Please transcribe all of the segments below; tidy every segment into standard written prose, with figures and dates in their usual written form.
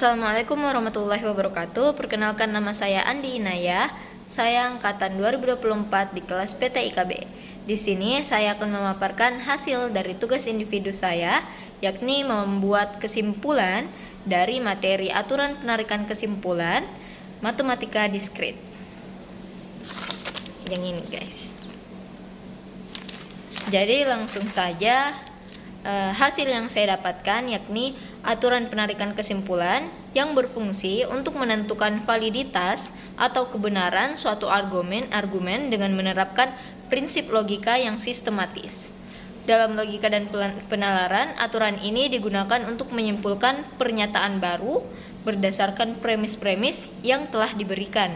Assalamualaikum warahmatullahi wabarakatuh. Perkenalkan, nama saya Andi Inaya. Saya angkatan 2024 di kelas PTIKB. Di sini saya akan memaparkan hasil dari tugas individu saya, yakni membuat kesimpulan dari materi aturan penarikan kesimpulan matematika diskrit. Yang ini, guys. Jadi langsung saja hasil yang saya dapatkan yakni aturan penarikan kesimpulan yang berfungsi untuk menentukan validitas atau kebenaran suatu argumen dengan menerapkan prinsip logika yang sistematis. Dalam logika dan penalaran, aturan ini digunakan untuk menyimpulkan pernyataan baru berdasarkan premis-premis yang telah diberikan.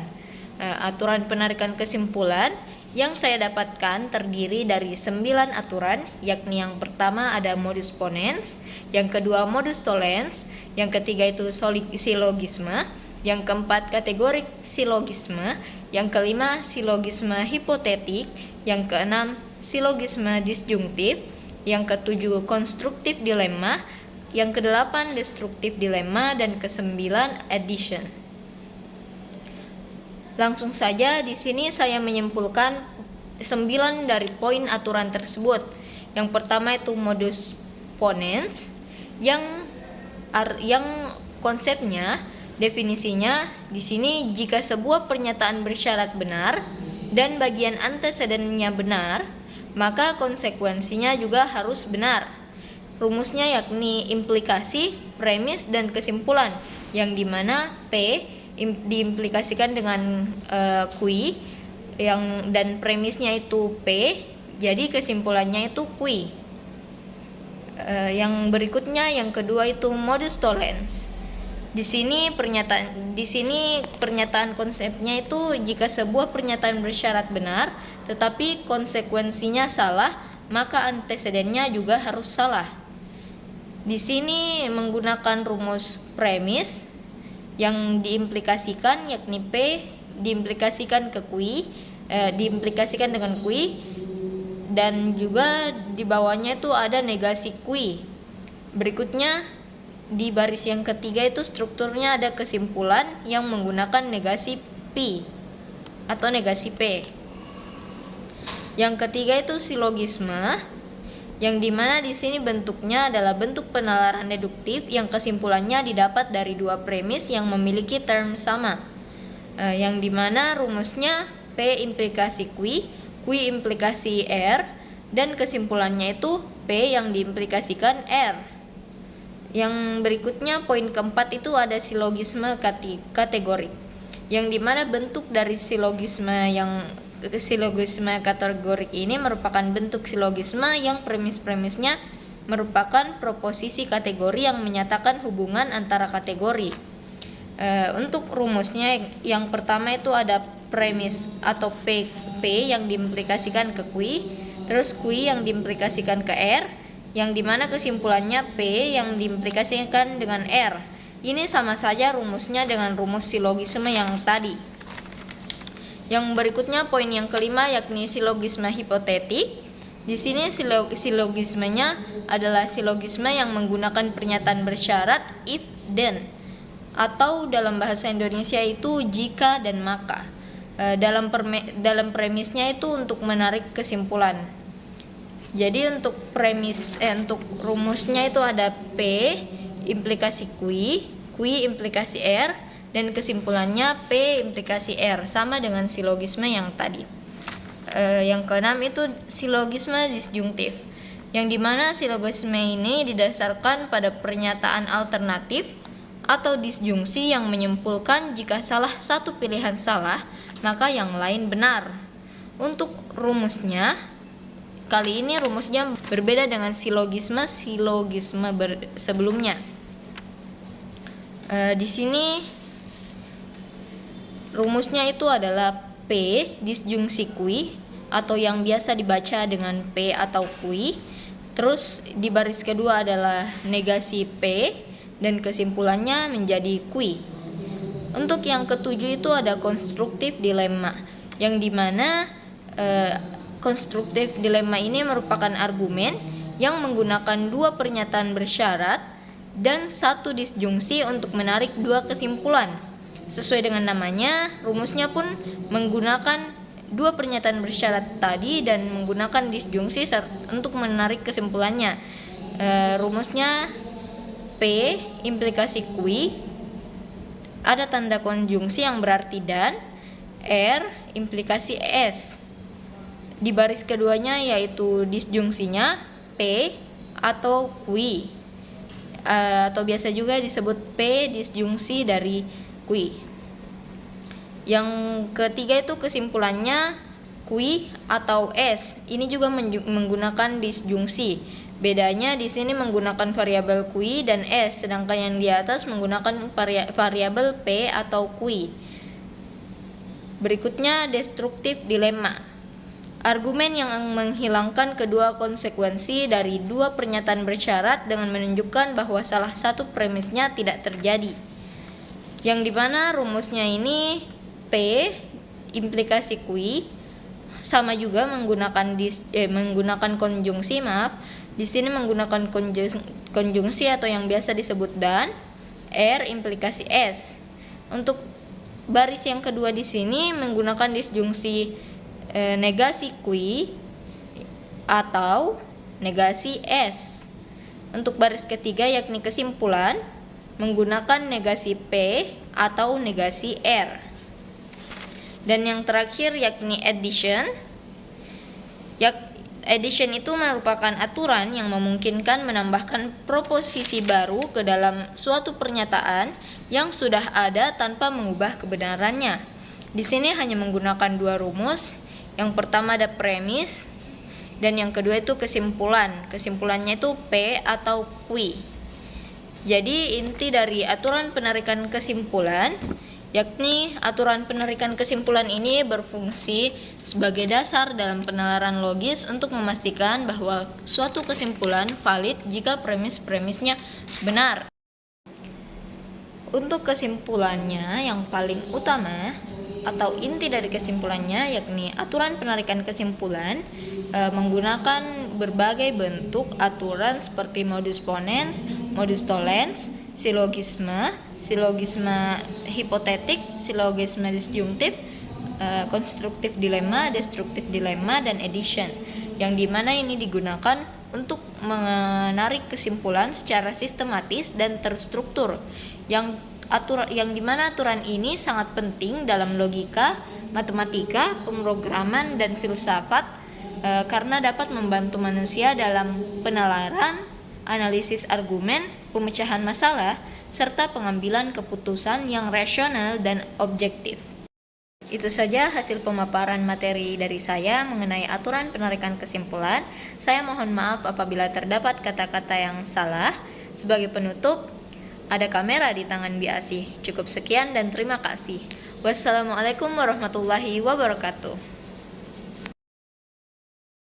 Aturan penarikan kesimpulan yang saya dapatkan terdiri dari 9 aturan, yakni yang pertama ada modus ponens, yang kedua modus tollens, yang ketiga itu silogisme, yang keempat kategorik silogisme, yang kelima silogisme hipotetik, yang keenam silogisme disjungtif, yang ketujuh konstruktif dilema, yang kedelapan destruktif dilema, dan kesembilan addition. Langsung saja di sini saya menyimpulkan 9 dari poin aturan tersebut. Yang pertama itu modus ponens yang konsepnya, definisinya di sini jika sebuah pernyataan bersyarat benar dan bagian antesedennya benar, maka konsekuensinya juga harus benar. Rumusnya yakni implikasi, premis, dan kesimpulan, yang dimana P diimplikasikan dengan Q dan premisnya itu P, jadi kesimpulannya itu Q. Yang berikutnya, yang kedua itu modus tollens. Di sini pernyataan konsepnya itu jika sebuah pernyataan bersyarat benar tetapi konsekuensinya salah, maka antesedennya juga harus salah. Di sini menggunakan rumus premis yang diimplikasikan yakni P diimplikasikan ke Q, diimplikasikan dengan Q, dan juga di bawahnya itu ada negasi Q. Berikutnya di baris yang ketiga itu strukturnya ada kesimpulan yang menggunakan negasi P atau negasi P. Yang ketiga itu silogisme, yang dimana di sini bentuknya adalah bentuk penalaran deduktif yang kesimpulannya didapat dari dua premis yang memiliki term sama, yang dimana rumusnya P implikasi Q, Q implikasi R, dan kesimpulannya itu P yang diimplikasikan R. Yang berikutnya poin keempat itu ada silogisme kategorik, yang dimana bentuk dari silogisme kategorik ini merupakan bentuk silogisme yang premis-premisnya merupakan proposisi kategori yang menyatakan hubungan antara kategori. Untuk rumusnya yang pertama itu ada premis atau P yang diimplikasikan ke Q, terus Q yang diimplikasikan ke R, yang dimana kesimpulannya P yang diimplikasikan dengan R. Ini sama saja rumusnya dengan rumus silogisme yang tadi. Yang berikutnya poin yang kelima yakni silogisme hipotetik. Di sini silogismenya adalah silogisme yang menggunakan pernyataan bersyarat if then, atau dalam bahasa Indonesia itu jika dan maka. Dalam premisnya itu untuk menarik kesimpulan. Jadi untuk rumusnya itu ada P implikasi Q, Q implikasi R, dan kesimpulannya P implikasi R, sama dengan silogisme yang tadi. Yang keenam itu silogisme disjungtif, yang dimana silogisme ini didasarkan pada pernyataan alternatif atau disjungsi yang menyimpulkan jika salah satu pilihan salah, maka yang lain benar. Untuk rumusnya, kali ini rumusnya berbeda dengan silogisme sebelumnya. Di sini rumusnya itu adalah P disjungsi Q, atau yang biasa dibaca dengan P atau Q. Terus di baris kedua adalah negasi P dan kesimpulannya menjadi Q. Untuk yang ketujuh itu ada konstruktif dilema, yang dimana konstruktif dilema ini merupakan argumen yang menggunakan dua pernyataan bersyarat dan satu disjungsi untuk menarik dua kesimpulan. Sesuai dengan namanya, rumusnya pun menggunakan dua pernyataan bersyarat tadi dan menggunakan disjungsi untuk menarik kesimpulannya. Rumusnya P implikasi Q, ada tanda konjungsi yang berarti dan, R implikasi S. Di baris keduanya yaitu disjungsinya P atau Q, atau biasa juga disebut P disjungsi dari Q. Yang ketiga itu kesimpulannya Q atau S. Ini juga menggunakan disjungsi. Bedanya di sini menggunakan variabel Q dan S, sedangkan yang di atas menggunakan variabel P atau Q. Berikutnya destruktif dilema. Argumen yang menghilangkan kedua konsekuensi dari dua pernyataan bersyarat dengan menunjukkan bahwa salah satu premisnya tidak terjadi. Yang dimana rumusnya ini P implikasi Q, sama juga menggunakan konjungsi, Di sini menggunakan konjungsi atau yang biasa disebut dan, R implikasi S. Untuk baris yang kedua di sini menggunakan disjungsi negasi Q atau negasi S. Untuk baris ketiga yakni kesimpulan menggunakan negasi P atau negasi R. Dan yang terakhir yakni addition. Addition itu merupakan aturan yang memungkinkan menambahkan proposisi baru ke dalam suatu pernyataan yang sudah ada tanpa mengubah kebenarannya. Di sini hanya menggunakan dua rumus. Yang pertama ada premis dan yang kedua itu kesimpulan. Kesimpulannya itu P atau Q. Jadi inti dari aturan penarikan kesimpulan yakni aturan penarikan kesimpulan ini berfungsi sebagai dasar dalam penalaran logis untuk memastikan bahwa suatu kesimpulan valid jika premis-premisnya benar. Untuk kesimpulannya yang paling utama atau inti dari kesimpulannya yakni aturan penarikan kesimpulan menggunakan berbagai bentuk aturan seperti modus ponens, modus tollens, silogisme hipotetik, silogisme disjungtif, konstruktif dilema, destruktif dilema, dan addition, yang dimana ini digunakan untuk menarik kesimpulan secara sistematis dan terstruktur, yang dimana aturan ini sangat penting dalam logika, matematika, pemrograman, dan filsafat karena dapat membantu manusia dalam penalaran, analisis argumen, pemecahan masalah, serta pengambilan keputusan yang rasional dan objektif. Itu saja hasil pemaparan materi dari saya mengenai aturan penarikan kesimpulan. Saya mohon maaf apabila terdapat kata-kata yang salah. Sebagai penutup, ada kamera di tangan Biasi. Cukup sekian dan terima kasih. Wassalamualaikum warahmatullahi wabarakatuh.